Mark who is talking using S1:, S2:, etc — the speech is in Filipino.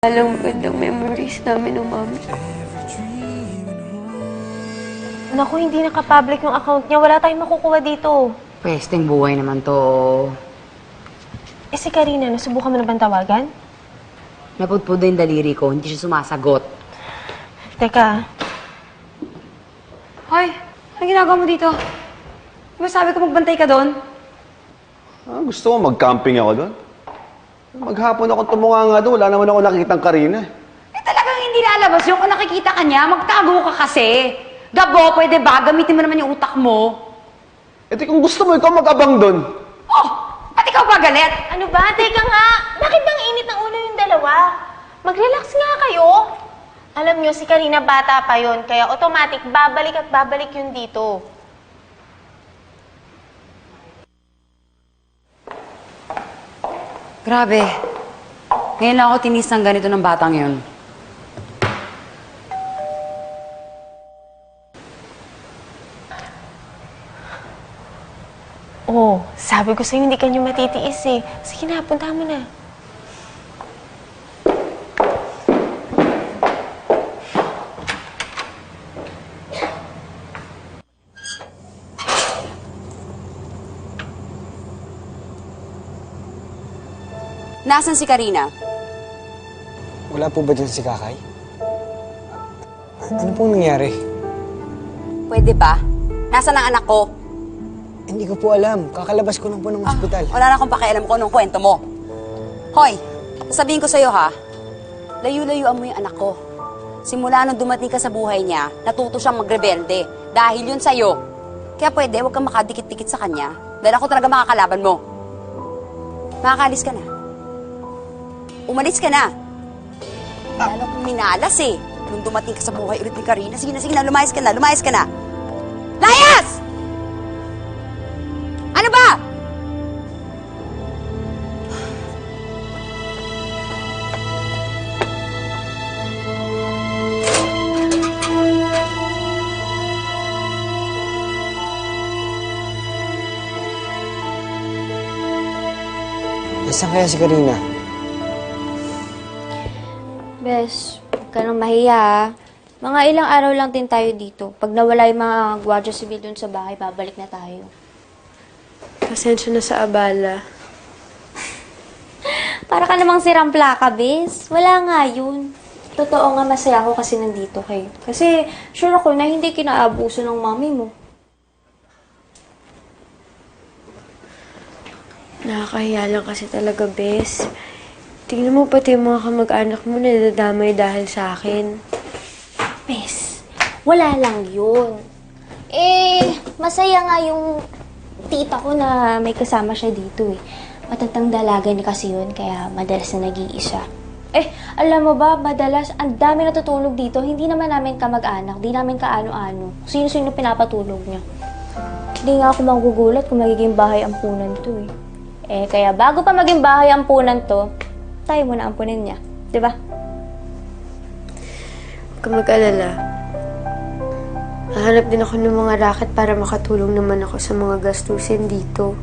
S1: Walang magandang memories namin ng mami.
S2: Naku, hindi naka-public yung account niya. Wala tayong makukuha dito.
S3: Pwesteng buhay naman to.
S2: Eh si Karina, nasubukan mo na bang tawagan?
S3: Napudpud yung daliri ko, hindi siya sumasagot.
S2: Teka.
S4: Hoy, anong ginagawa mo dito? Diba sabi ko magbantay ka doon?
S5: Ah, gusto mo mag-camping ako doon? Maghapon akong tumunga nga doon, wala naman ako nakikitang Karina.
S4: Eh talagang hindi lalabas yun. Kung nakikita ka niya, magtago ka kasi. Gabo, pwede ba? Gamitin mo naman yung utak mo.
S5: Eh di kung gusto mo, ikaw mag-abang doon.
S4: Oh, ba't ikaw ba galit?
S2: Ano ba? Teka nga. Bakit bang init ng ulo yung dalawa? Mag-relax nga kayo. Alam nyo, si Karina bata pa yon, kaya automatic babalik at babalik yun dito.
S3: Grabe. Ngayon lang ako tinis ng ganito ng batang yun.
S2: Oh, sabi ko sa'yo hindi ka nyo matitiis eh. Sige na, punta mo na.
S3: Nasaan si Karina?
S6: Wala po ba dyan si Kakay? Ano pong nangyari?
S3: Pwede ba? Nasaan ang anak ko?
S6: Hindi ko po alam. Kakalabas ko lang po ng ospital.
S3: Wala na akong pakialam kung anong kwento mo. Hoy, sasabihin ko sa'yo ha, layo-layuan mo yung anak ko. Simula nung dumating ka sa buhay niya, natuto siyang magrebelde. Dahil yun sa'yo. Kaya pwede, huwag kang makadikit-dikit sa kanya. Dahil ako talaga makakalaban mo. Makakalis ka na. Umalis ka na. Lalo kong minalas eh. Nung dumating ka sa buhay ulit ni Karina, sige na, lumayas ka na, lumayas ka na. Layas! Ano ba?
S6: Nasaan kaya si Karina?
S7: Bes, huwag ka nang mahiya. Mga ilang araw lang din tayo dito. Pag nawala yung mga gwardiya sibil dun sa bahay, babalik na tayo.
S1: Pasensya na sa abala.
S7: Para ka namang sirang plaka, Bes. Wala nga yun. Totoo nga, masaya ako kasi nandito kayo. Kasi sure ako na hindi kinaabuso ng mami mo.
S1: Nakakahiya lang kasi talaga, Bes. Tingnan mo pati yung mga kamag-anak mo nadadamay dahil sa akin.
S7: Bes, wala lang yun. Eh, masaya nga yung tita ko na may kasama siya dito eh. Matatang dalaga niya kasi yun, kaya madalas na nag-iisa. Eh, alam mo ba, madalas, ang dami natutulog dito. Hindi naman namin kamag-anak, di namin kaano-ano. Sino-sino pinapatulog niya. Hindi nga ako magugulat kung magiging bahay ampunan to eh. Eh, kaya bago pa maging bahay ampunan to, tayo muna ampunin niya. Diba?
S1: Huwag ka mag-alala. Hahanap din ako ng mga racket para makatulong naman ako sa mga gastusin dito.